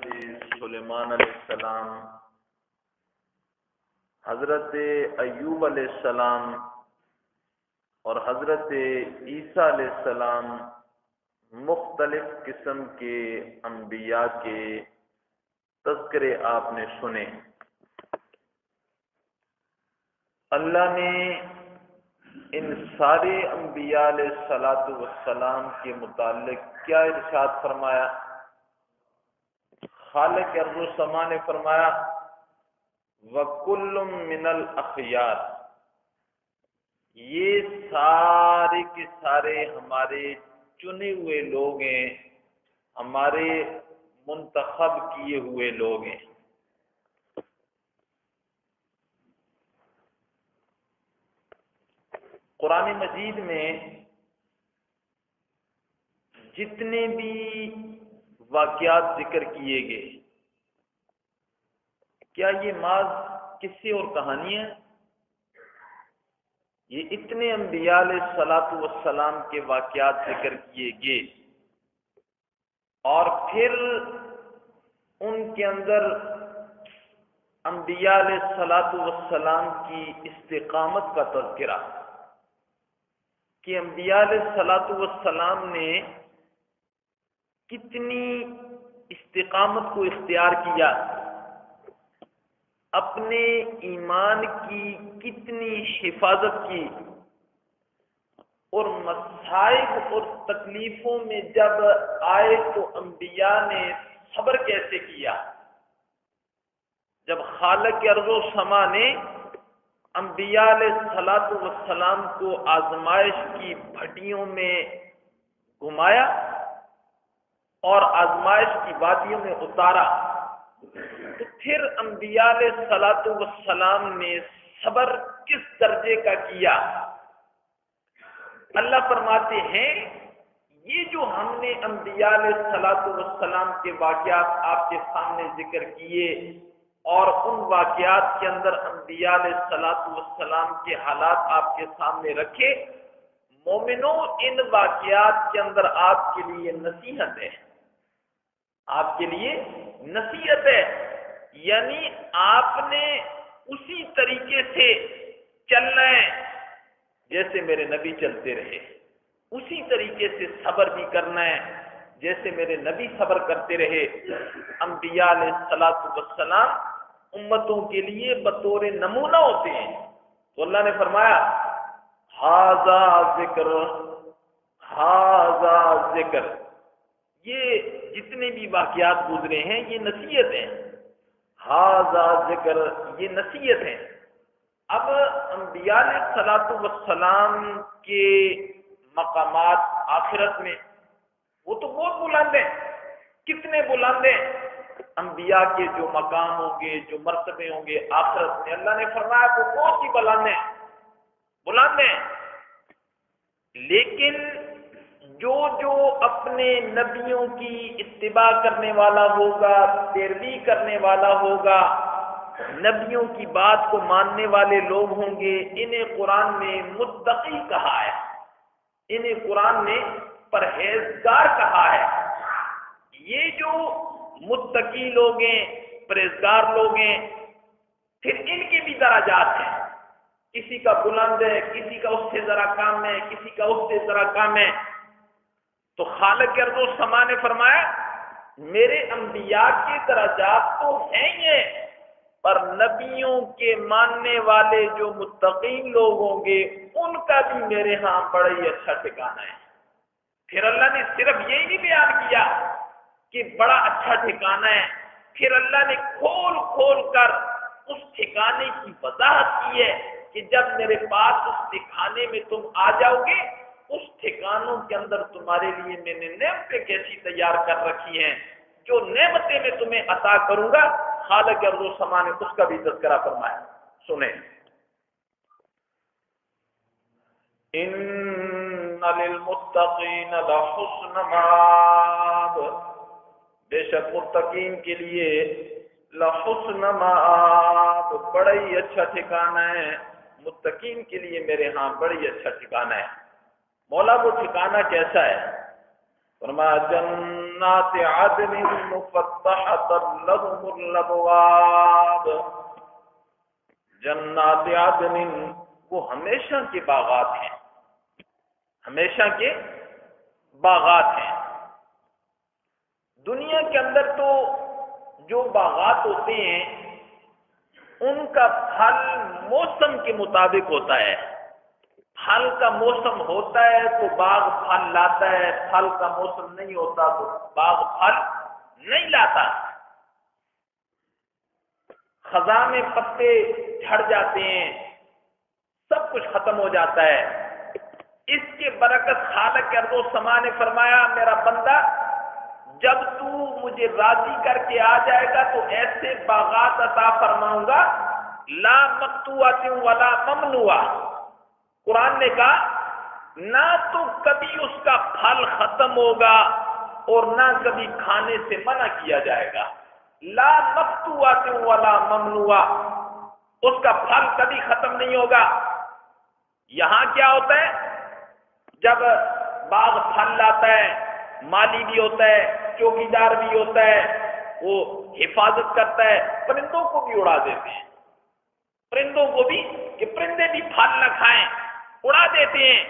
حضرت سلیمان علیہ السلام، حضرت ایوب علیہ السلام اور حضرت عیسیٰ علیہ السلام مختلف قسم کے انبیاء کے تذکرے آپ نے سنے۔ اللہ نے ان سارے انبیاء علیہ الصلاۃ والسلام کے متعلق کیا ارشاد فرمایا؟ خالق ارض و سما نے فرمایا وَكُلٌّ مِّنَ الْأَخْيَارِ، یہ سارے کے سارے ہمارے چنے ہوئے لوگ ہیں، ہمارے منتخب کیے ہوئے لوگ ہیں۔ قرآن مجید میں جتنے بھی واقعات ذکر کیے گئے، کیا یہ محض قصے اور کہانیاں ہیں؟ یہ اتنے انبیاء علیہ الصلاۃ والسلام کے واقعات ذکر کیے گئے، اور پھر ان کے اندر انبیاء علیہ الصلاۃ والسلام کی استقامت کا تذکرہ کہ انبیاء علیہ الصلاۃ والسلام نے کتنی استقامت کو اختیار کیا، اپنے ایمان کی کتنی حفاظت کی، اور مصائب اور تکلیفوں میں جب آئے تو انبیاء نے صبر کیسے کیا۔ جب خالق ارض و سما نے انبیاء علیہ الصلاۃ والسلام کو آزمائش کی بھٹیوں میں گھمایا اور آزمائش کی وادیوں میں اتارا، تو پھر انبیاء علیہ الصلاۃ والسلام نے صبر کس درجے کا کیا۔ اللہ فرماتے ہیں یہ جو ہم نے انبیاء علیہ الصلاۃ والسلام کے واقعات آپ کے سامنے ذکر کیے، اور ان واقعات کے اندر انبیاء علیہ الصلاۃ والسلام کے حالات آپ کے سامنے رکھے، مومنوں ان واقعات کے اندر آپ کے لیے نصیحت ہے، آپ کے لیے نصیحت ہے، یعنی آپ نے اسی طریقے سے چلنا ہے جیسے میرے نبی چلتے رہے، اسی طریقے سے صبر بھی کرنا ہے جیسے میرے نبی صبر کرتے رہے۔ انبیاء علیہ الصلاۃ والسلام امتوں کے لیے بطور نمونہ ہوتے ہیں، تو اللہ نے فرمایا ھذا ذکر، ھذا ذکر، یہ جتنے بھی واقعات گزرے ہیں یہ نصیحت ہیں، ھذا ذکر، یہ نصیحت ہیں۔ اب انبیاء علیہ الصلاۃ والسلام کے مقامات آخرت میں وہ تو بہت بلند ہیں، کتنے بلند ہیں انبیاء کے جو مقام ہوں گے، جو مرتبے ہوں گے آخرت میں، اللہ نے فرمایا وہ بہت ہی بلند ہیں، بلند ہیں۔ لیکن جو اپنے نبیوں کی اتباع کرنے والا ہوگا، پیروی کرنے والا ہوگا، نبیوں کی بات کو ماننے والے لوگ ہوں گے، انہیں قرآن نے متقی کہا ہے، انہیں قرآن نے پرہیزگار کہا ہے۔ یہ جو متقی لوگ ہیں، پرہیزگار لوگ ہیں، پھر ان کے بھی درجات ہیں، کسی کا بلند ہے، کسی کا اس سے ذرا کم ہے، کسی کا اس سے ذرا کم ہے۔ تو خالق ارض و سما نے فرمایا میرے انبیاء کے درجات تو ہیں ہی ہیں، پر نبیوں کے ماننے والے جو متقین لوگ ہوں گے ان کا بھی میرے ہاں بڑا ہی اچھا ٹھکانہ ہے۔ پھر اللہ نے صرف یہی نہیں بیان کیا کہ بڑا اچھا ٹھکانہ ہے، پھر اللہ نے کھول کھول کر اس ٹھکانے کی وضاحت کی ہے کہ جب میرے پاس اس ٹھکانے میں تم آ جاؤ گے، اس ٹھکانوں کے اندر تمہارے لیے میں نے نعمتیں کیسی تیار کر رکھی ہیں، جو نعمتیں میں تمہیں عطا کروں گا، خالق ارض و سما نے اس کا بھی تذکرہ فرمایا۔ سنیں، ان للمتقین لحسن مآب، بے شک متقین کے لیے لحسن مآب، بڑا ہی اچھا ٹھکانہ ہے، متقین کے لیے میرے ہاں بڑا ہی اچھا ٹھکانہ ہے۔ مولا وہ ٹھکانہ کیسا ہے؟ فرمایا جنات جنات عدن مفتحۃ لهم الابواب، جنات عدن وہ ہمیشہ کے باغات ہیں، ہمیشہ کے باغات ہیں۔ دنیا کے اندر تو جو باغات ہوتے ہیں ان کا پھل موسم کے مطابق ہوتا ہے، پھل کا موسم ہوتا ہے تو باغ پھل لاتا ہے، پھل کا موسم نہیں ہوتا تو باغ پھل نہیں لاتا۔ خزاں میں پتے جھڑ جاتے ہیں، سب کچھ ختم ہو جاتا ہے۔ اس کے برکت خالق ارض و سما نے فرمایا میرا بندہ جب تو مجھے راضی کر کے آ جائے گا تو ایسے باغات عطا فرماؤں گا لا مقطوعۃ ولا ممنوعہ۔ قرآن نے کہا نہ تو کبھی اس کا پھل ختم ہوگا اور نہ کبھی کھانے سے منع کیا جائے گا، لا مقطوعۃ ولا ممنوعہ، اس کا پھل کبھی ختم نہیں ہوگا۔ یہاں کیا ہوتا ہے جب باغ پھل لاتا ہے، مالی بھی ہوتا ہے، چوکیدار بھی ہوتا ہے، وہ حفاظت کرتا ہے، پرندوں کو بھی اڑا دیتے ہیں، پرندوں کو بھی کہ پرندے بھی پھل نہ کھائیں اڑا دیتے ہیں،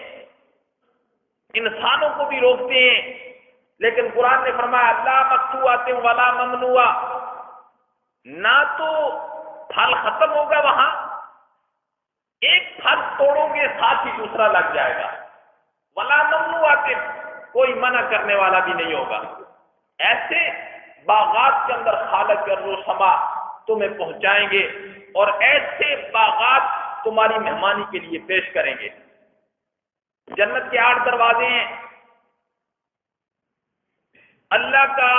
انسانوں کو بھی روکتے ہیں۔ لیکن قرآن نے فرمایا لا مقطوعۃ ولا ممنوعہ، نہ تو پھل ختم ہوگا، وہاں ایک پھل توڑو گے ساتھ ہی دوسرا لگ جائے گا، ولا ممنوعۃ کوئی منع کرنے والا بھی نہیں ہوگا۔ ایسے باغات کے اندر خالق ارض و سما تمہیں پہنچائیں گے اور ایسے باغات تمہاری مہمانی کے لیے پیش کریں گے۔ جنت کے 8 دروازے ہیں، اللہ کا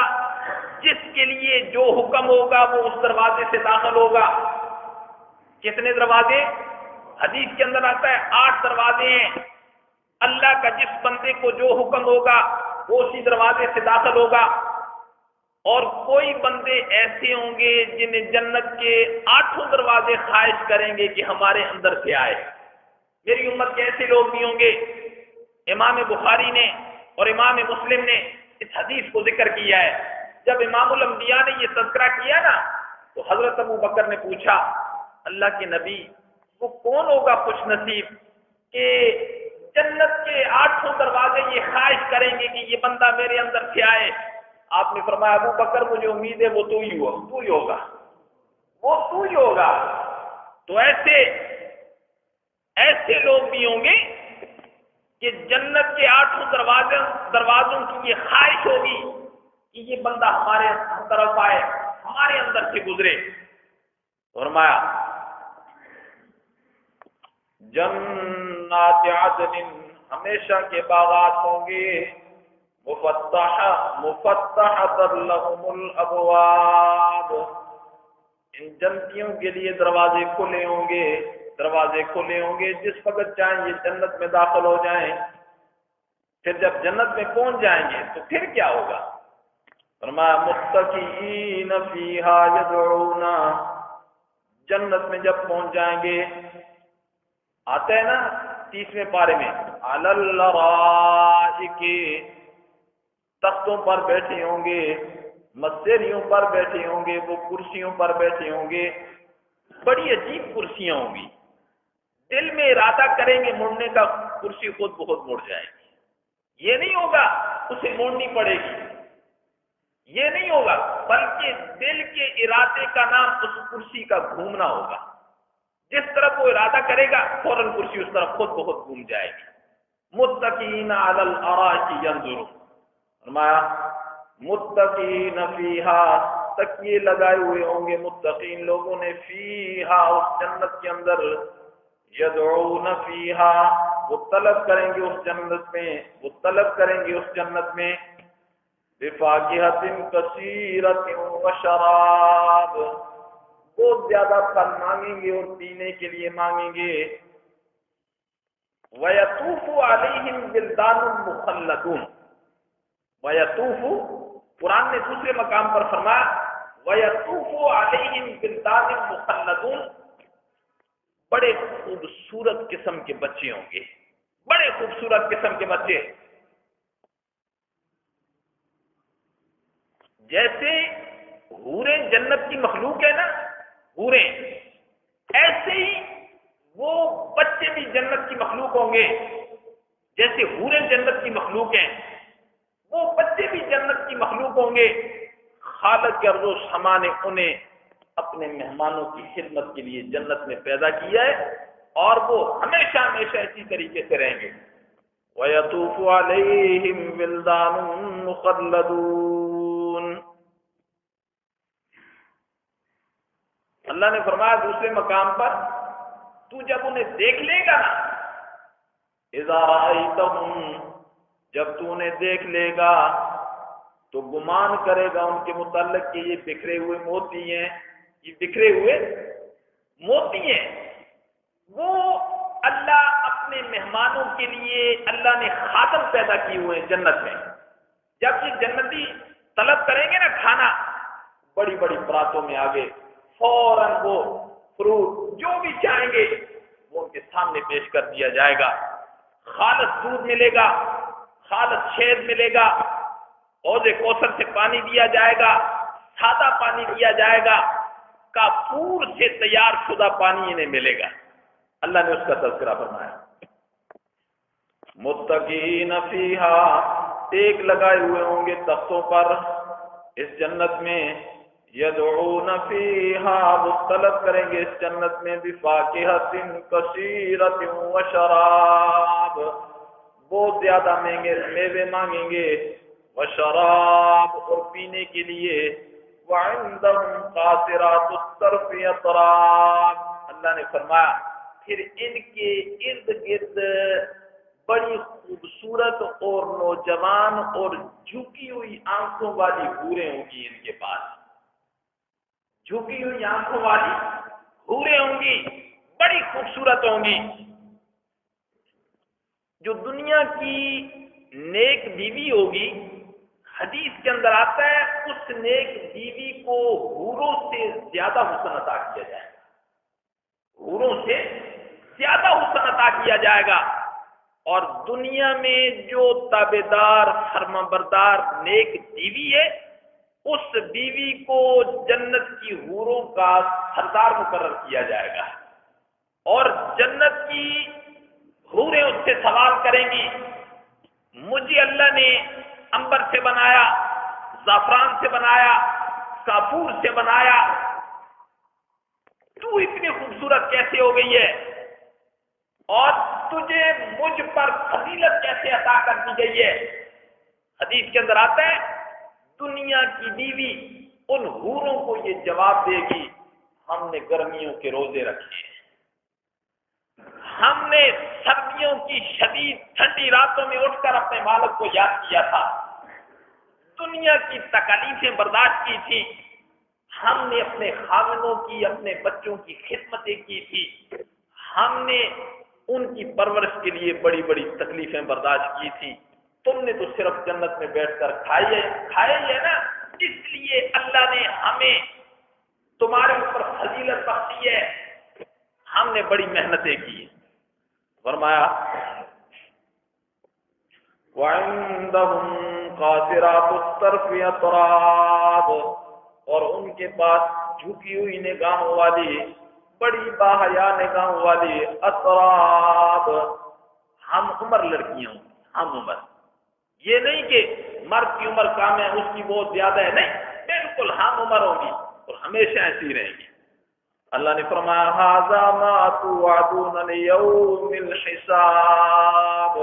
جس کے لیے جو حکم ہوگا وہ اس دروازے سے داخل ہوگا۔ کتنے دروازے؟ حدیث کے اندر آتا ہے 8 دروازے ہیں۔ اللہ کا جس بندے کو جو حکم ہوگا وہ اسی دروازے سے داخل ہوگا، اور کوئی بندے ایسے ہوں گے جنہیں جنت کے 8 دروازے خواہش کریں گے کہ ہمارے اندر سے آئے۔ میری امت کے ایسے لوگ بھی ہوں گے۔ امام بخاری نے اور امام مسلم نے اس حدیث کو ذکر کیا ہے۔ جب امام الانبیاء نے یہ تذکرہ کیا نا تو حضرت ابو بکر نے پوچھا اللہ کے نبی وہ کون ہوگا خوش نصیب کہ جنت کے 8 دروازے یہ خواہش کریں گے کہ یہ بندہ میرے اندر سے آئے؟ آپ نے فرمایا ابو بکر مجھے امید ہے وہ تو ہی ہوگا، وہ تو ہی ہوگا۔ تو ایسے لوگ بھی ہوں گے کہ جنت کے 8 دروازوں کی یہ خواہش ہوگی کہ یہ بندہ ہمارے طرف آئے، ہمارے اندر سے گزرے۔ فرمایا جنات عدن ہمیشہ کے باغات ہوں گے، مفتحۃ لهم الابواب، ان جنتیوں کے لیے دروازے کھلے ہوں گے، دروازے کھلے ہوں گے، جس وقت چاہیں یہ جنت میں داخل ہو جائیں۔ پھر جب جنت میں پہنچ جائیں گے تو پھر کیا ہوگا؟ فرمایا متکئین فیہا یدعون، جنت میں جب پہنچ جائیں گے، آتا ہے نا 30ویں پارے میں علی الارائک، تختوں پر بیٹھے ہوں گے، مسریوں پر بیٹھے ہوں گے، وہ کرسیوں پر بیٹھے ہوں گے، بڑی عجیب کرسیاں ہوں گی، دل میں ارادہ کریں گے مڑنے کا کرسی خود بخود مڑ جائے گی۔ یہ نہیں ہوگا اسے موڑنی پڑے گی، یہ نہیں ہوگا، بلکہ دل کے ارادے کا نام اس کرسی کا گھومنا ہوگا۔ جس طرف وہ ارادہ کرے گا فوراً کرسی اس طرف خود بخود گھوم جائے گی۔ متکئین علی الارائک ینظرون، فرمایا متقین فیہا، تکیے لگائے ہوئے ہوں گے متقین لوگوں نے، فیہا اس جنت کے اندر، یدعون فیہا وہ طلب کریں گے اس جنت میں، وہ طلب کریں گے اس جنت میں، بفاکہۃ کثیرۃ وشراب، بہت زیادہ پھل مانگیں گے اور پینے کے لیے مانگیں گے، وَيَطُوفُ عَلَيْهِمْ وِلْدَانٌ مُخَلَّدُونَ، وَيَطُوفُ قرآن نے دوسرے مقام پر فرمایا وَيَطُوفُ عَلَيْهِمْ وِلْدَانٌ مُخَلَّدُونَ، بڑے خوبصورت قسم کے بچے ہوں گے، بڑے خوبصورت قسم کے بچے۔ جیسے حوریں جنت کی مخلوق ہے نا، حوریں، ایسے ہی وہ بچے بھی جنت کی مخلوق ہوں گے. جیسے حوریں جنت کی مخلوق ہیں، وہ بچے بھی جنت کی مخلوق ہوں گے. خالق کے ارض و سما نے انہیں اپنے مہمانوں کی خدمت کے لیے جنت میں پیدا کیا ہے، اور وہ ہمیشہ ہمیشہ اسی طریقے سے رہیں گے. وَيَطُوفُ عَلَيْهِمْ وِلْدَانٌ مُخَلَّدُونَ. اللہ نے فرمایا دوسرے مقام پر، تو جب انہیں دیکھ لے گا نا، اذا رأیتہم، جب تو انہیں دیکھ لے گا تو گمان کرے گا ان کے متعلق کہ یہ بکھرے ہوئے موتی ہیں، یہ بکھرے ہوئے موتی ہیں. وہ اللہ اپنے مہمانوں کے لیے اللہ نے خادم پیدا کیے ہوئے ہیں جنت میں. جب یہ جنتی طلب کریں گے نا کھانا، بڑی بڑی پراتوں میں آگے فوراً وہ فروٹ جو بھی چاہیں گے وہ ان کے سامنے پیش کر دیا جائے گا. خالص دودھ ملے گا، خالص شہد ملے گا، حوض کوثر سے پانی دیا جائے گا، سادہ پانی دیا جائے گا، کافور سے تیار شدہ پانی انہیں ملے گا. اللہ نے اس کا تذکرہ فرمایا. متقین فیہا، ٹیک لگائے ہوئے ہوں گے تختوں پر اس جنت میں. یدعون فیہا، وہ طلب کریں گے اس جنت میں بفاکہۃ کثیرۃ وشراب، بہت زیادہ مہنگے میوے مانگیں گے، وشراب، اور پینے کے لیے. وعندہم قاصرات الطرف اطراب، اللہ نے فرمایا پھر ان کے ارد گرد بڑی خوبصورت اور نوجوان اور جھکی ہوئی آنکھوں والی حوریں ہوں گی. ان کے پاس جھکی ہوئی آنکھوں والی حوریں ہوں گی، بڑی خوبصورت ہوں گی. جو دنیا کی نیک بیوی ہوگی، حدیث کے اندر آتا ہے اس نیک بیوی کو حوروں سے زیادہ حسن عطا کیا جائے گا، حوروں سے زیادہ حسن عطا کیا جائے گا. اور دنیا میں جو تابعدار فرمانبردار نیک بیوی ہے، اس بیوی کو جنت کی حوروں کا سردار مقرر کیا جائے گا. اور جنت کی حوریں اس سے سوال کریں گی، مجھے اللہ نے عنبر سے بنایا، زعفران سے بنایا، کافور سے بنایا، تو اتنی خوبصورت کیسے ہو گئی ہے، اور تجھے مجھ پر فضیلت کیسے عطا کر دی گئی ہے. حدیث کے اندر آتا ہے دنیا کی بیوی ان حوروں کو یہ جواب دے گی، ہم نے گرمیوں کے روزے رکھے ہیں، ہم نے سردیوں کی شدید ٹھنڈی راتوں میں اٹھ کر اپنے مالک کو یاد کیا تھا، دنیا کی تکالیفیں برداشت کی تھی، ہم نے اپنے خاوندوں کی، اپنے بچوں کی خدمتیں کی تھی، ہم نے ان کی پرورش کے لیے بڑی بڑی تکلیفیں برداشت کی تھی. تم نے تو صرف جنت میں بیٹھ کر کھائی ہے نا، اس لیے اللہ نے ہمیں تمہارے اوپر فضیلت بخشی ہے، ہم نے بڑی محنتیں کی. فرمایا وَعِندَهُمْ قَاصِرَاتُ الطَّرْفِ أَطْرَابٌ، اور ان کے پاس جھکی ہوئی نگاہوں والی، بڑی باحیا نگاہوں والی اطراب، ہم عمر لڑکیاں، ہم عمر. یہ نہیں کہ مرد کی عمر کم ہے اس کی بہت زیادہ ہے، نہیں، بالکل ہم عمر ہوگی اور ہمیشہ ایسی رہیں گی. اللہ نے فرمایا ھذا ما توعدون لیوم الحساب،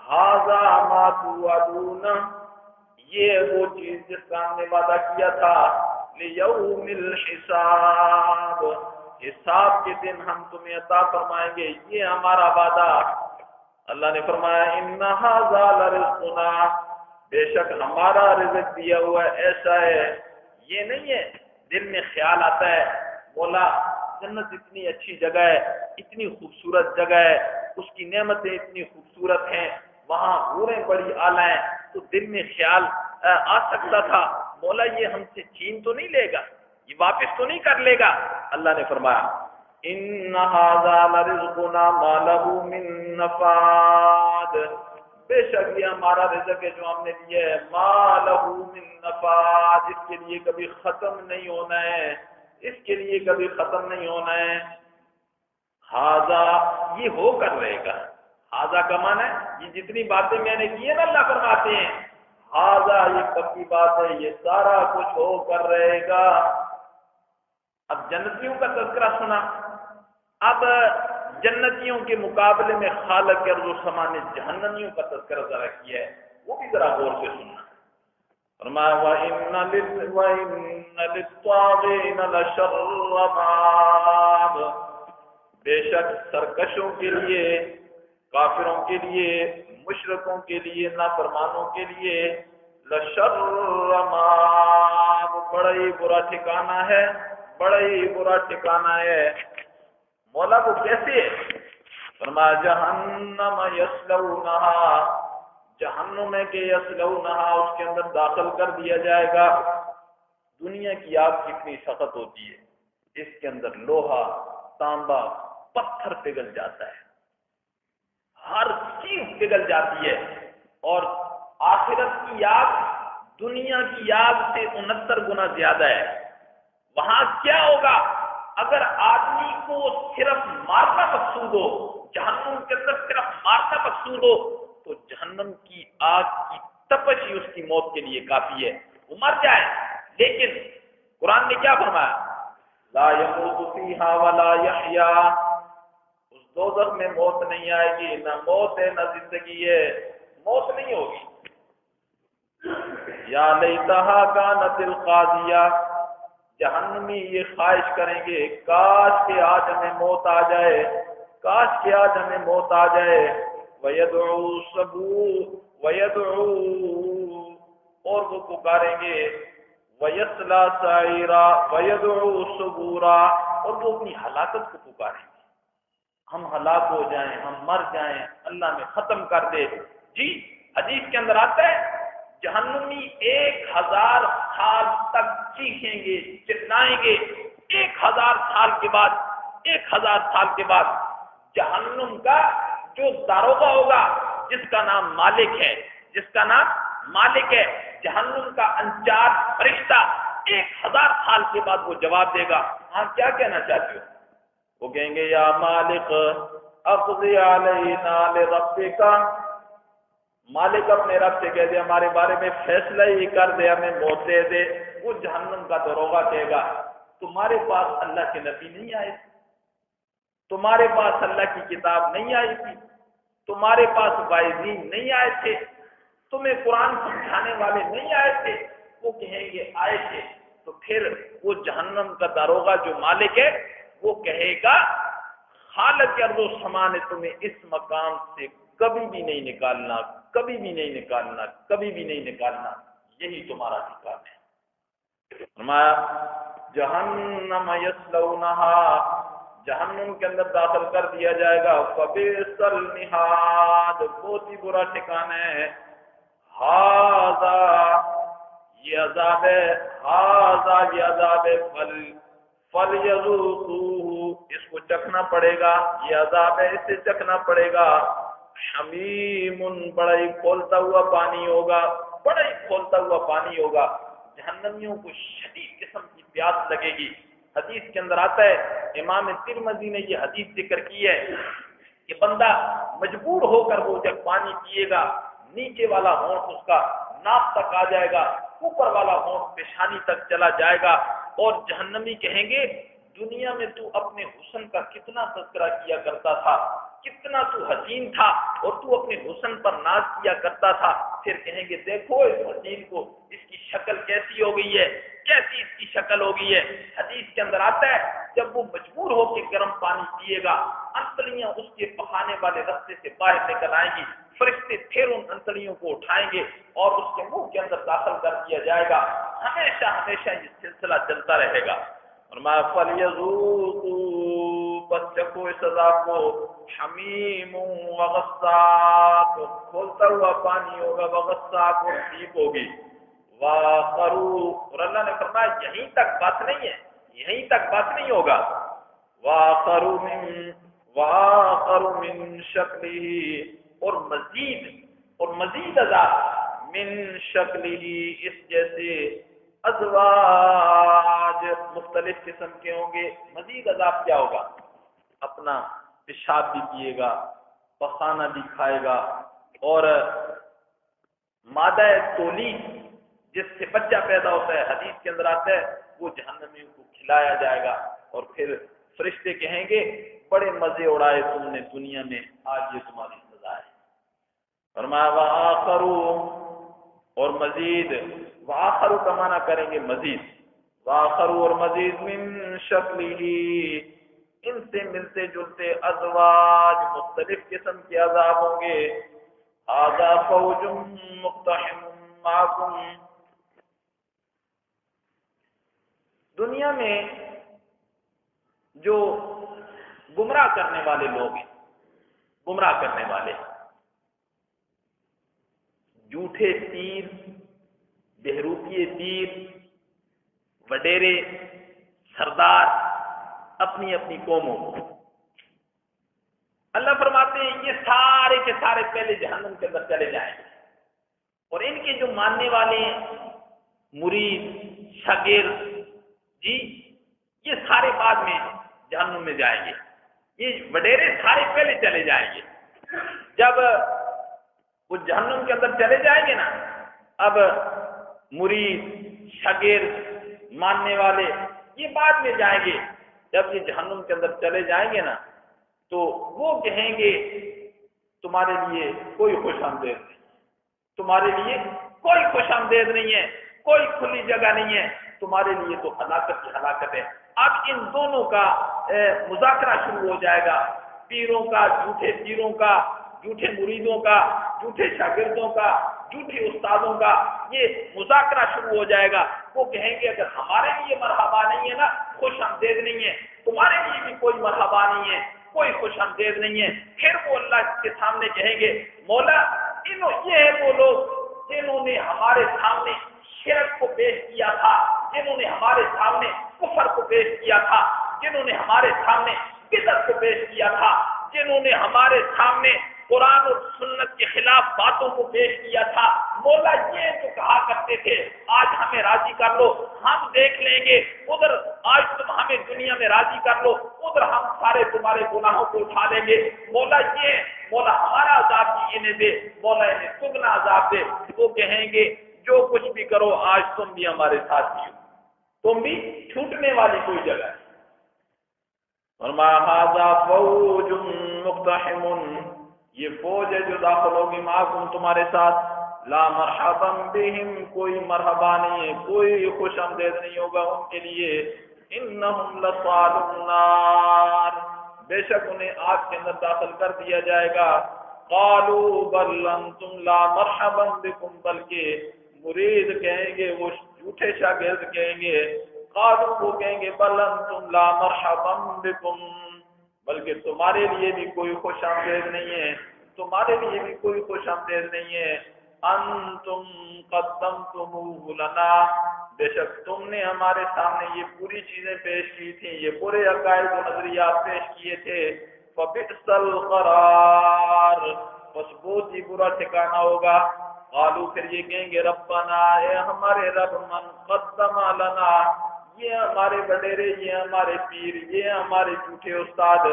ھذا ما توعدون، یہ وہ چیز جس کا ہم نے وعدہ کیا تھا، لیوم الحساب، حساب کے دن ہم تمہیں عطا فرمائیں گے، یہ ہمارا وعدہ. اللہ نے فرمایا ان ھذا لرزقنا، بے شک ہمارا رزق دیا ہوا ایسا ہے. یہ نہیں ہے دل میں خیال آتا ہے مولا جنت اتنی اچھی جگہ ہے، اتنی خوبصورت جگہ ہے، اس کی نعمتیں اتنی خوبصورت ہیں، وہاں حوریں بڑی اعلیٰ ہیں، تو دل میں خیال آ سکتا تھا مولا یہ ہم سے چھین تو نہیں لے گا، یہ واپس تو نہیں کر لے گا. اللہ نے فرمایا ان ھذا لرزقنا ما له من نفاد، بے شک یہ ہمارا رزق ہے جو ہم نے دیا ہے، ما لہ من نفاد، اس کے لیے کبھی ختم نہیں ہونا ہے، اس کے لیے کبھی ختم نہیں ہونا ہے۔ ہاذا، یہ ہو کر رہے گا، ہاذا کا معنی ہے یہ جتنی باتیں میں نے کی ہیں نا، اللہ فرماتے ہیں ہاذا، یہ پکی بات ہے، یہ سارا کچھ ہو کر رہے گا۔ اب جنتیوں کا تذکرہ سنا، اب جنتیوں کے مقابلے میں خالق ارض و سما نے جہنمیوں کا تذکرہ ذرا کیا ہے، وہ بھی ذرا غور سے سننا۔ فرمایا وَإِنَّ لِلطَّاغِينَ لَشَرَّ مَآبٍ، بے شک سرکشوں کے لیے، کافروں کے لیے، مشرکوں کے لیے، نافرمانوں کے لیے لَشَرَّ مَآبٍ، بڑا ہی برا ٹھکانہ ہے، بڑا ہی برا ٹھکانہ ہے۔ مولا کو کیسے؟ فرمایا جہنم یصلونہا، جہنم ہے کہ یصلونہا، اس کے اندر داخل کر دیا جائے گا۔ دنیا کی آگ کتنی سخت ہوتی ہے، اس کے اندر لوہا، تانبا، پتھر پگھل جاتا ہے، ہر چیز پگھل جاتی ہے، اور آخرت کی آگ دنیا کی آگ سے 69 گنا زیادہ ہے۔ وہاں کیا ہوگا؟ اگر آدمی کو صرف مارنا مقصود ہو، جہنم کے اندر صرف مارنا مقصود ہو، تو جہنم کی آگ کی تپش ہی اس کی موت کے لیے کافی ہے، وہ مر جائے۔ لیکن قرآن نے کیا فرمایا؟ لا يموت فیہا ولا یحیا، اس دوزخ میں موت نہیں آئے گی، نہ موت ہے نہ زندگی ہے، موت نہیں ہوگی۔ یا لیتہا کانت القاضیہ، جہنمی یہ خواہش کریں گے کاش کہ آج ہمیں موت آ جائے، کاش کہ آج ہمیں موت آ جائے۔ وَيَدْعُو اور وہ پکاریں گے، وَيَصْلَىٰ سَعِيرًا وَيَدْعُو ثُبُورًا، اور وہ اپنی ہلاکت کو پکاریں گے، ہم ہلاک ہو جائیں، ہم مر جائیں، اللہ میں ختم کر دے۔ جی حدیث کے اندر آتا ہے جہنمی 1000 سال تک چیخیں گے، چلائیں گے، 1000 سال کے بعد، 1000 سال کے بعد جہنم کا جو داروغہ ہوگا، جس کا نام مالک ہے، جس کا نام مالک ہے، جہنم کا انچارج فرشتہ 1000 سال کے بعد وہ جواب دے گا، ہاں کیا کہنا چاہتے ہو؟ وہ کہیں گے یا مالک اقضی علینا لربک، مالک اپنے رب سے کہہ دے ہمارے بارے میں فیصلہ ہی کر دے، ہمیں موت دے دے۔ وہ جہنم کا داروغہ کہے گا تمہارے پاس اللہ کے نبی نہیں آئے تھے، تمہارے پاس اللہ کی کتاب نہیں آئی تھی، تمہارے پاس واعظین نہیں آئے تھے، تمہیں قرآن سمجھانے والے نہیں آئے تھے؟ وہ کہیں گے آئے تھے۔ تو پھر وہ جہنم کا داروغہ جو مالک ہے وہ کہے گا خالق ارض و سما نے تمہیں اس مقام سے کبھی بھی نہیں نکالنا، کبھی بھی نہیں نکالنا، کبھی بھی نہیں نکالنا، یہی تمہارا ٹھکانہ ہے۔ فرمایا جہنم یصلونہا، جہنم کے اندر داخل کر دیا جائے گا، فبئس المہاد، بہت ہی برا ٹھکانہ ہے۔ ہاذا، یہ عذاب ہے، ہاذا یہ عذاب ہے، فلیذوقوہ، اس کو چکھنا پڑے گا، یہ عذاب ہے اسے چکھنا پڑے گا۔ حمیم، بڑا ہی کھولتا ہوا پانی ہوگا، بڑا ہی کھولتا ہوا پانی ہوگا۔ جہنمیوں کو شدید قسم کی پیاس لگے گی۔ حدیث کے اندر آتا ہے، امام ترمذی نے یہ حدیث ذکر کی ہے کہ بندہ مجبور ہو کر وہ جب پانی پیے گا، نیچے والا ہونٹ اس کا ناک تک آ جائے گا، اوپر والا ہونٹ پیشانی تک چلا جائے گا، اور جہنمی کہیں گے دنیا میں تو اپنے حسن کا کتنا تذکرہ کیا کرتا تھا، کتنا تو حسین تھا، اور تو اپنے حسن پر ناز کیا کرتا تھا۔ پھر کہیں گے دیکھو اس حسین کو، اس کی شکل کیسی ہو گئی ہے، کیسی اس کی شکل ہو گئی ہے۔ حدیث کے اندر آتا ہے جب وہ مجبور ہو کے گرم پانی پیے گا، انتڑیاں اس کے پخانے والے رستے سے باہر نکل آئیں گی، فرشتے پھر ان انتڑیوں کو اٹھائیں گے اور اس کے منہ کے اندر داخل کر دیا جائے گا۔ ہمیشہ ہمیشہ یہ سلسلہ چلتا رہے گا۔ اور ما فلیذوقوا، بس چکھو اس عذاب کو، حمیم وغساق، کھولتا ہوا پانی ہوگا، وغساق، اور پیپ ہوگی، واخرو، اور اللہ نے فرمایا یہیں تک بات نہیں ہے، یہیں تک بات نہیں ہوگا، واخر من شکلہ، اور مزید اور مزید عذاب من شکلہ اس جیسے ازواج مختلف قسم کے ہوں گے. مزید عذاب کیا ہوگا؟ اپنا پیشاب بھی پیے گا، پخانہ بھی کھائے گا، اور مادہ تولید جس سے بچہ پیدا ہوتا ہے، حدیث کے اندر آتا ہے، وہ جہنمیوں کو کھلایا جائے گا. اور پھر فرشتے کہیں گے بڑے مزے اڑائے تم نے دنیا میں، آج یہ تمہاری سزا ہے. فرمایا وآخرو، اور مزید، وآخرو کا معنی کریں گے مزید، وآخرو اور مزید من شکلہ ان سے ملتے جلتے ازواج مختلف قسم کے عذاب ہوں گے. ھذا فوج مقتحم معکم، دنیا میں جو گمراہ کرنے والے لوگ ہیں، گمراہ کرنے والے جھوٹے پیر، بہروپیے پیر، وڈیرے، سردار اپنی اپنی قوموں کو، اللہ فرماتے ہیں یہ سارے کے سارے پہلے جہنم کے اندر چلے جائیں گے، اور ان کے جو ماننے والے ہیں، مرید، شاگرد، جی یہ سارے بعد میں جہنم میں جائیں گے. یہ وڈیرے سارے پہلے چلے جائیں گے. جب وہ جہنم کے اندر چلے جائیں گے نا، اب مرید، شاگرد، ماننے والے یہ بعد میں جائیں گے. جب یہ جہنم کے اندر چلے جائیں گے نا تو وہ کہیں گے تمہارے لیے کوئی خوش آمدید نہیں، تمہارے لیے کوئی خوش آمدید نہیں ہے، کوئی کھلی جگہ نہیں ہے، تمہارے لیے تو ہلاکت کی ہلاکت ہے. اب ان دونوں کا مذاکرہ شروع ہو جائے گا، پیروں کا، جھوٹے پیروں کا، جھوٹے مریدوں کا، جھوٹے شاگردوں کا، جھوٹے استادوں کا یہ مذاکرہ شروع ہو جائے گا. وہ کہیں گے اگر ہمارے لیے مرحبا نہیں ہے نا، خوش آمدید نہیں ہے، تمہارے لیے بھی کوئی مرحبا نہیں ہے، کوئی خوش آمدید نہیں ہے. پھر وہ اللہ کے سامنے کہیں گے مولا یہ ہے وہ لوگ جنہوں نے ہمارے سامنے شرک کو پیش کیا تھا، جنہوں نے ہمارے سامنے کفر کو پیش کیا تھا، جنہوں نے ہمارے سامنے بدعت کو پیش کیا تھا، جنہوں نے ہمارے سامنے قرآن اور سنت کے خلاف باتوں کو پیش کیا تھا. مولا یہ جو کہا کرتے تھے آج ہمیں راضی کر لو، ہم دیکھ لیں گے ادھر، آج تم ہمیں دنیا میں راضی کر لو، ادھر ہم سارے تمہارے گناہوں کو اٹھا لیں گے. مولا مولا ہمارا عذاب بھی انہیں دے، مولا انہیں دگنا عذاب دے. وہ کہیں گے جو کچھ بھی کرو آج تم بھی ہمارے ساتھ ہی ہو، تم بھی چھوٹنے والی کوئی جگہ ہے. فرمایا ھذا فوج مقتحم، یہ فوج ہے جو داخل ہوگی معکم تمہارے ساتھ. لا مرحبا بہم، کوئی مرحبا نہیں ہے، کوئی خوش آمدید نہیں ہوگا ان کے لیے. انہم لصالوا النار، بے شک انہیں آگ کے اندر داخل کر دیا جائے گا. قالوا بل انتم لا مرحبا بکم، بلکہ مرید کہیں گے، وہ جھوٹے شاگرد کہیں گے، قالوا وہ کہیں گے بل انتم لا مرحبا بکم، بلکہ تمہارے لیے بھی کوئی خوش آمدید نہیں ہے، تمہارے لیے بھی کوئی خوش آمدید نہیں ہے. انتم قدمتموہ لنا، بے شک تم نے ہمارے سامنے یہ پوری چیزیں پیش کی تھیں، یہ پورے عقائد و نظریات پیش کیے تھے. فبئس القرار، بس بہت ہی برا ٹھکانہ ہوگا. قالوا پھر یہ کہیں گے ربنا، اے ہمارے رب، من قدم لنا، یہ ہمارے وڈیرے، یہ ہمارے پیر، یہ ہمارے جھوٹے استاد،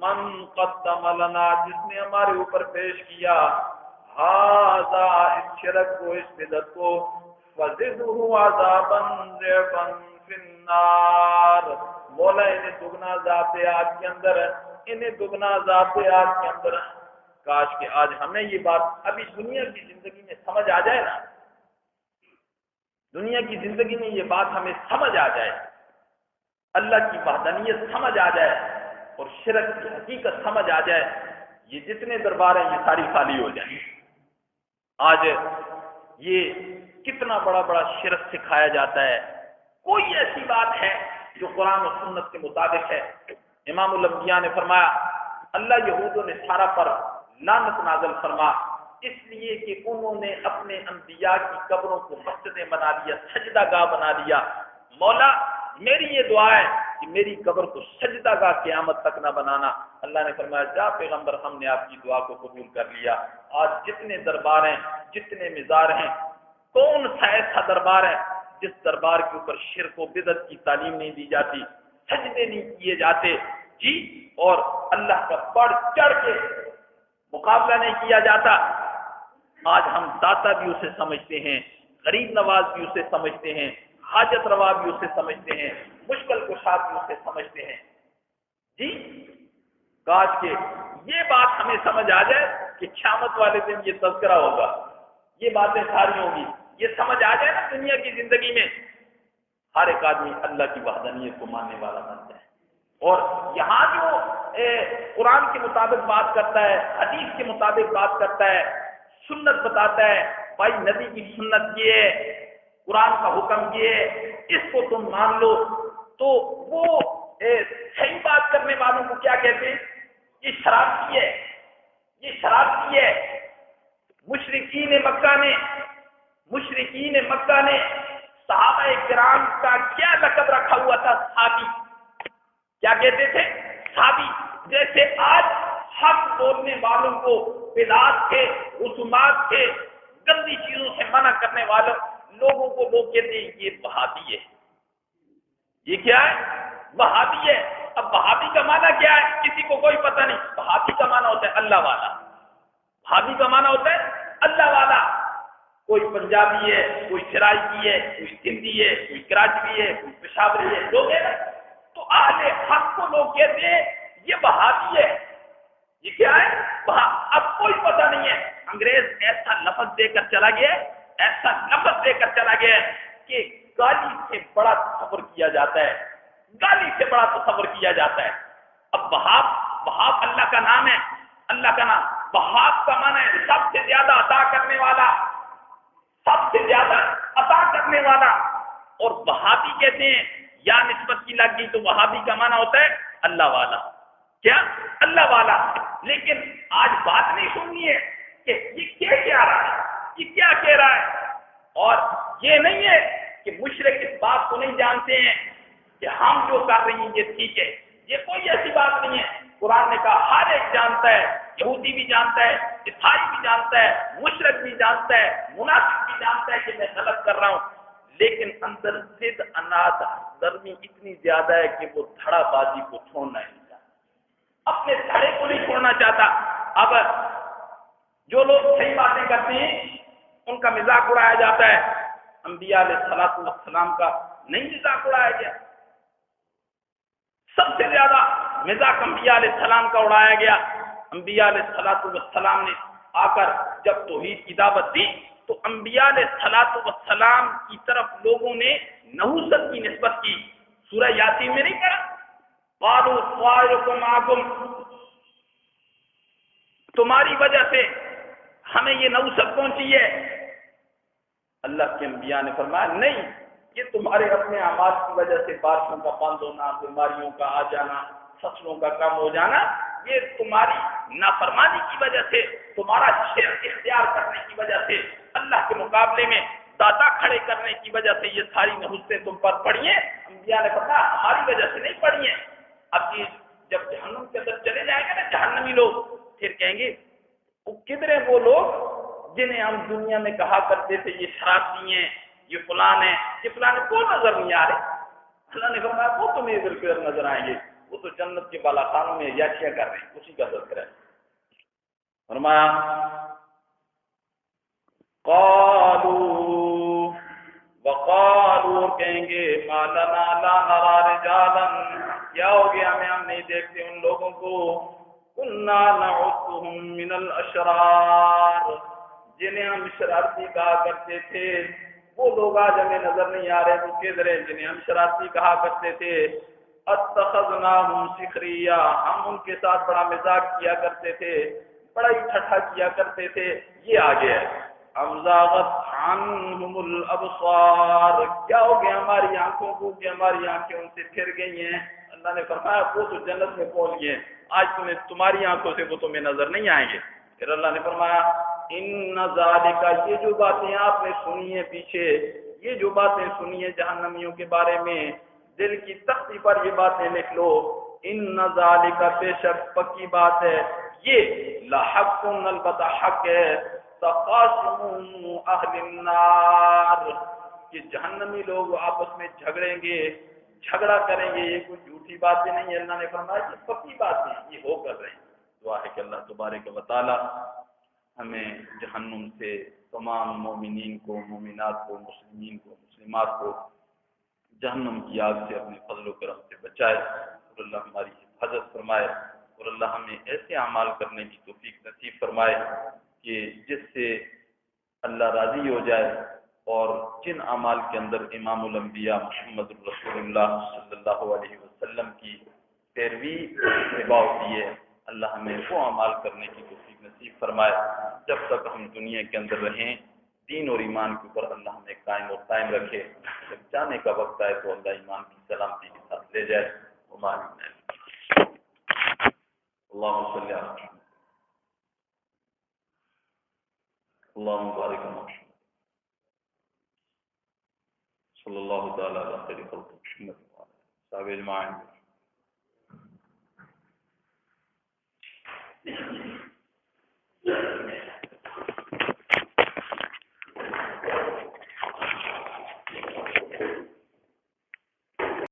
من قدم لنا جس نے ہمارے اوپر پیش کیا، ھذا اس شرک کو، اس بدعت کو، فزدہ عذابا ضعفا فی النار، مولا انہیں دگنا عذاب دے آگ کے اندر، انہیں دگنا عذاب دے آگ کے اندر. کاش کہ آج ہمیں یہ بات ابھی دنیا کی زندگی میں سمجھ آ جائے نا، دنیا کی زندگی میں یہ بات ہمیں سمجھ آ جائے، اللہ کی وحدانیت سمجھ آ جائے اور شرک کی حقیقت سمجھ آ جائے، یہ جتنے دربار ہیں یہ ساری خالی ہو جائیں. آج یہ کتنا بڑا بڑا شرک سکھایا جاتا ہے. کوئی ایسی بات ہے جو قرآن و سنت کے مطابق ہے؟ امام الانبیاء نے فرمایا اللہ یہود و نصارہ پر لعنت نازل فرما، اس لیے کہ انہوں نے اپنے انبیاء کی قبروں کو مسجدیں بنا دیا، سجدہ گاہ بنا دیا. مولا میری یہ دعا ہے کہ میری قبر کو سجدہ گاہ قیامت تک نہ بنانا۔ اللہ نے فرمایا جا پیغمبر، ہم نے آپ کی دعا کو قبول کر لیا۔ آج جتنے دربار ہیں، جتنے مزار ہیں، کون سا ایسا دربار ہے جس دربار کے اوپر شرک و بدعت کی تعلیم نہیں دی جاتی، سجدے نہیں کیے جاتے جی، اور اللہ کا بڑھ چڑھ کے مقابلہ نہیں کیا جاتا۔ آج ہم داتا بھی اسے سمجھتے ہیں، غریب نواز بھی اسے سمجھتے ہیں، حاجت روا بھی اسے سمجھتے ہیں، مشکل کشا بھی اسے سمجھتے ہیں جی۔ کاش کہ یہ بات ہمیں سمجھ آ جائے کہ قیامت والے دن یہ تذکرہ ہوگا، یہ باتیں ساری ہوں گی، یہ سمجھ آ جائے نا دنیا کی زندگی میں، ہر ایک آدمی اللہ کی وحدانیت کو ماننے والا بن جائے۔ اور یہاں جو قرآن کے مطابق بات کرتا ہے، حدیث کے مطابق بات کرتا ہے، سنت بتاتا ہے، بھائی نبی کی سنت یہ ہے، قرآن کا حکم یہ ہے، اس کو تم مان لو، تو وہ صحیح بات کرنے والوں کو کیا کہتے ہیں؟ یہ شرارتی ہے، یہ شرارتی ہے۔ مشرکین مکہ نے صحابہ کرام کا کیا لقب رکھا ہوا تھا؟ صحابی۔ کیا کہتے تھے؟ صحابی۔ جیسے آج حق بولنے والوں کو بدعات کے، رسومات کے، گندی چیزوں سے منع کرنے والوں لوگوں کو لوگ کہتے ہیں یہ وہابی ہے۔ یہ کیا ہے؟ وہابی ہے۔ اب وہابی کا معنی کیا ہے؟ کسی کو کوئی پتہ نہیں۔ وہابی کا معنی ہوتا ہے اللہ والا، وہابی کا معنی ہوتا ہے اللہ والا۔ کوئی پنجابی ہے، کوئی سرائکی ہے، کوئی سندھی ہے، کوئی کراچوی ہے، کوئی پشاوری ہے، لوگ ہیں نا، تو اہل حق کو لوگ کہتے ہیں یہ وہابی ہے۔ یہ کیا ہے؟ اب کوئی پتہ نہیں ہے۔ انگریز ایسا لفظ دے کر چلا گیا، ایسا لفظ دے کر چلا گیا کہ گالی سے بڑا تصور کیا جاتا ہے، گالی سے بڑا تصور کیا جاتا ہے۔ اب وہاب اللہ کا نام ہے، اللہ کا نام۔ وہاب کا معنی ہے سب سے زیادہ عطا کرنے والا، سب سے زیادہ عطا کرنے والا۔ اور وہابی کہتے ہیں، یا نسبت کی لگ گئی تو وہابی کا معنی ہوتا ہے اللہ والا۔ کیا؟ اللہ والا۔ لیکن آج بات نہیں سننی ہے کہ یہ کیا کہہ رہا ہے، یہ کیا کہہ رہا ہے۔ اور یہ نہیں ہے کہ مشرک اس بات کو نہیں جانتے ہیں کہ ہم جو کر رہے ہیں یہ ٹھیک ہے، یہ کوئی ایسی بات نہیں ہے۔ قرآن نے کہا ہر ایک جانتا ہے، یہودی بھی جانتا ہے، عیسائی بھی جانتا ہے، مشرک بھی جانتا ہے، منافق بھی جانتا ہے کہ میں غلط کر رہا ہوں، لیکن اندر ضد اناد درمی اتنی زیادہ ہے کہ وہ دھڑا بازی کو چھوڑنا نہیں چاہتا، اپنے دھڑے کو نہیں چھوڑنا چاہتا۔ اب جو لوگ صحیح باتیں کرتے ہیں ان کا مذاق اڑایا جاتا ہے، انبیاء علیہ الصلوۃ والسلام کا نہیں مذاق اڑایا گیا۔ سب سے زیادہ مذاق انبیاء علیہ السلام کا اڑایا گیا۔ انبیاء علیہ الصلوۃ والسلام نے آ کر جب توحید کی دعوت دی تو انبیاء علیہ الصلوۃ والسلام کی طرف لوگوں نے نحوست کی نسبت کی۔ سورہ یاسین میں نہیں پڑھا؟ قالوا طائرکم معکم، تمہاری وجہ سے ہمیں یہ نحوست پہنچی ہے۔ اللہ کے انبیاء نے فرمایا نہیں، یہ تمہارے اپنے اعمال کی وجہ سے بارشوں کا بند ہونا، بیماریوں کا آ جانا، فصلوں کا کم ہو جانا، یہ تمہاری نافرمانی کی وجہ سے، تمہارا شرک اختیار کرنے کی وجہ سے، اللہ کے مقابلے میں داتا کھڑے کرنے کی وجہ سے یہ ساری نحوستیں تم پر پڑی ہیں۔ انبیاء نے کہا ہماری وجہ سے نہیں پڑی ہیں۔ اب یہ جب جہنم کے اندر چلے جائیں گے نا جہنمی لوگ، پھر کہیں گے وہ کدھر وہ لوگ جنہیں ہم دنیا میں کہا کرتے تھے یہ شرارتی ہیں، یہ فلان ہیں، یہ فلان ہیں، کوئی نظر نہیں آ رہے۔ اللہ نے فرمایا وہ تمہیں ادھر کدھر نظر آئیں گے، وہ تو جنت کے بالا خانوں میں یاشیاں کر رہے ہیں، اسی کا ذکر ہے۔ فرمایا قالوا وقالوا، کہیں گے ما لنا لا نرى رجالا، کیا ہو گیا ہم نہیں دیکھتے ان لوگوں کو، كنا نعدهم من الاشرار، جنہیں ہم شرارتی کہا کرتے تھے، وہ لوگ آج ہمیں نظر نہیں آ رہے، وہ کدھر ہیں جنہیں ہم شرارتی کہا کرتے تھے۔ اتخذناهم سخریا، ہم ان کے ساتھ بڑا مزاق کیا کرتے تھے، بڑا ہی ٹھٹھا کیا کرتے تھے۔ یہ آگے ہے ام زاغت عنہم الابصار، کیا ہو گیا ہماری آنکھوں کو کہ ہماری آنکھیں ان سے پھر گئی ہیں۔ اللہ نے فرمایا وہ تو جنت میں پہنچ گئے، آج تمہاری آنکھوں سے وہ تمہیں نظر نہیں آئیں گے۔ پھر اللہ نے فرمایا ان ذالک، یہ جو باتیں آپ نے سنی ہیں پیچھے، یہ جو باتیں سنی ہیں جہنمیوں کے بارے میں، دل کی تختی پر یہ باتیں لکھ لو، ان ذالک بے شک پکی بات ہے، یہ لحق البتہ حق ہے، تخاصم اہل النار، کہ جہنمی لوگ آپس میں جھگڑیں گے، جھگڑا کریں گے، یہ کوئی جھوٹی باتیں نہیں ہے، اللہ نے فرمایا یہ پکی باتیں یہ ہو کر رہے ہیں۔ دعا ہے کہ اللہ تبارک و تعالی ہمیں جہنم سے تمام مومنین کو، مومنات کو، مسلمین کو، مسلمات کو جہنم کی آگ سے اپنے فضل و کرم سے بچائے، اور اللہ ہماری حفاظت فرمائے، اور اللہ ہمیں ایسے اعمال کرنے کی توفیق نصیب فرمائے کہ جس سے اللہ راضی ہو جائے، اور جن اعمال کے اندر امام الانبیاء محمد رسول اللہ صلی اللہ علیہ وسلم کی پیروی اتباع ہوتی ہے، اللہ ہمیں وہ اعمال کرنے کی توفیق نصیب فرمائے۔ جب تک ہم دنیا کے اندر رہیں دین اور ایمان کے اوپر اللہ ہمیں قائم اور قائم رکھے، جب جانے کا وقت آئے تو اللہ ایمان کی سلامتی کے ساتھ لے جائے۔ اللہم صلی علی محمد، اللہم بارک علی محمد، صلی اللہ تعالی علی خیر خلق محمد صحابہ اجمعین۔